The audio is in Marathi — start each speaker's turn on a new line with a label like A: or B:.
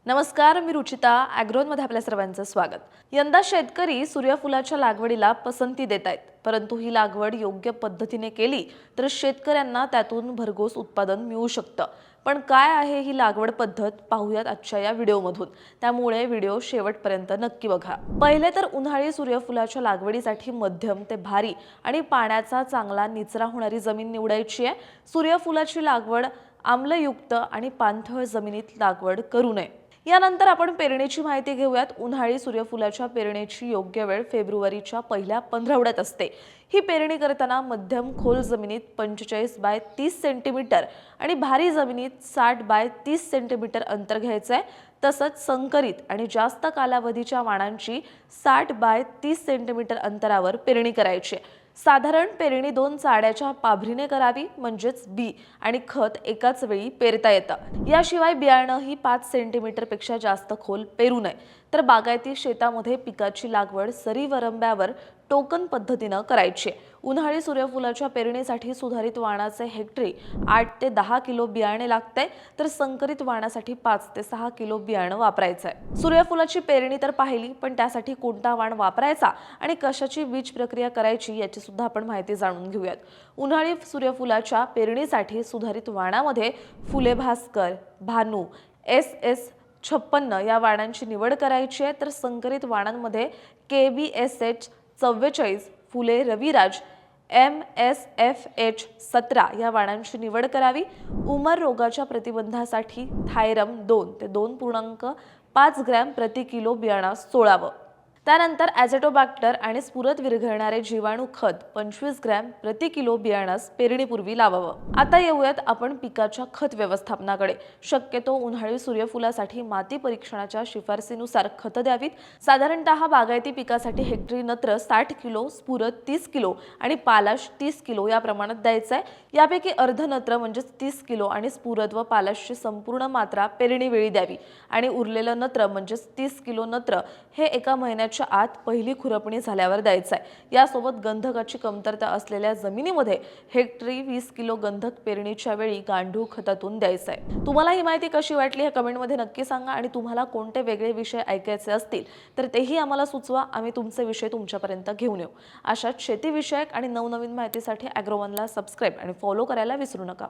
A: नमस्कार, मी रुचिता. ॲग्रोनमध्ये आपल्या सर्वांचं स्वागत. यंदा शेतकरी सूर्यफुलाच्या लागवडीला पसंती देत आहेत, परंतु ही लागवड योग्य पद्धतीने केली तर शेतकऱ्यांना त्यातून भरघोस उत्पादन मिळू शकतं. पण काय आहे ही लागवड पद्धत पाहूयात आजच्या या व्हिडिओमधून. त्यामुळे व्हिडिओ शेवटपर्यंत नक्की बघा. पहिले तर उन्हाळी सूर्यफुलाच्या लागवडीसाठी मध्यम ते भारी आणि पाण्याचा चांगला निचरा होणारी जमीन निवडायची आहे. सूर्यफुलाची लागवड आम्लयुक्त आणि पाणथळ जमिनीत लागवड करू नये. यानंतर आपण पेरणीची माहिती घेऊयात. उन्हाळी सूर्यफुलाच्या पेरणीची योग्य वेळ फेब्रुवारीच्या पहिल्या पंधरवड्यात असते. ही पेरणी करताना मध्यम खोल जमिनीत 45 बाय 30 सेंटीमीटर आणि भारी जमिनीत 60 बाय 30 सेंटीमीटर अंतर घ्यायचं आहे. तसंच संकरित आणि जास्त कालावधीच्या वाणांची 60 बाय 30 सेंटीमीटर अंतरावर पेरणी करायची. साधारण पेरणी 2 चाड्याच्या पाभरीने करावी, म्हणजेच बी आणि खत एकाच वेळी पेरता येतं. याशिवाय बियाणं ही 5 सेंटीमीटर पेक्षा जास्त खोल पेरू नये. तर बागायती शेतामध्ये पिकाची लागवड सरी वरंब्यावर टोकन पद्धतीनं करायची. उन्हाळी सूर्यफुलाच्या पेरणीसाठी सुधारित वाणाचे हेक्टरी 8 ते 10 किलो बियाणे लागते, तर संकरित वाणासाठी 5 ते 6 किलो बियाणं वापरायचं आहे. सूर्यफुलाची पेरणी तर पाहिली, पण त्यासाठी कोणता वाण वापरायचा आणि कशाची बीज प्रक्रिया करायची याची सुद्धा आपण माहिती जाणून घेऊयात. उन्हाळी सूर्यफुलाच्या पेरणीसाठी सुधारित वाणामध्ये फुले भास्कर, भानू, SS56 या वाणांची निवड करायची आहे. तर संकरित वाणांमध्ये KBSH 44, फुले रविराज, MSFH17 या वाणांची निवड करावी. उमर रोगाच्या प्रतिबंधासाठी थायरम 2 ते 2.5 ग्रॅम प्रति किलो बियाणास चोळावं. त्यानंतर ॲझेटोबॅक्टर आणि स्फुरत विरघळणारे जीवाणू खत 25 ग्रॅम प्रति किलो बियाणास पेरणीपूर्वी लावावं. आता येऊयात आपण पिकाच्या खत व्यवस्थापनाकडे. शक्यतो उन्हाळी सूर्यफुलासाठी माती परीक्षणाच्या शिफारसीनुसार खतं द्यावीत. साधारणतः बागायती पिकासाठी हेक्टरी नत्र 60 किलो, स्फुरत 30 किलो आणि पालाश 30 किलो या प्रमाणात द्यायचं आहे. यापैकी अर्ध नत्र म्हणजेच 30 किलो आणि स्फुरत व पालाशची संपूर्ण मात्रा पेरणीवेळी द्यावी आणि उरलेलं नत्र म्हणजेच 30 किलो नत्र हे एका महिन्याच्या आत पहिली खुरपणी झाल्यावर द्यायचं आहे. यासोबत गंधकाची कमतरता असलेल्या जमिनीमध्ये हेक्टरी 20 किलो गंधक पेरणीच्या वेळी गांडूळ खतातून द्यायचं आहे. तुम्हाला ही माहिती कशी वाटली हे कमेंटमध्ये नक्की सांगा आणि तुम्हाला कोणते वेगळे विषय ऐकायचे असतील तर तेही आम्हाला सुचवा. आम्ही तुमचे विषय तुमच्यापर्यंत घेऊन येऊ. अशाच शेतीविषयक आणि नवनवीन माहितीसाठी ॲग्रोवनला सबस्क्राईब आणि फॉलो करायला विसरू नका.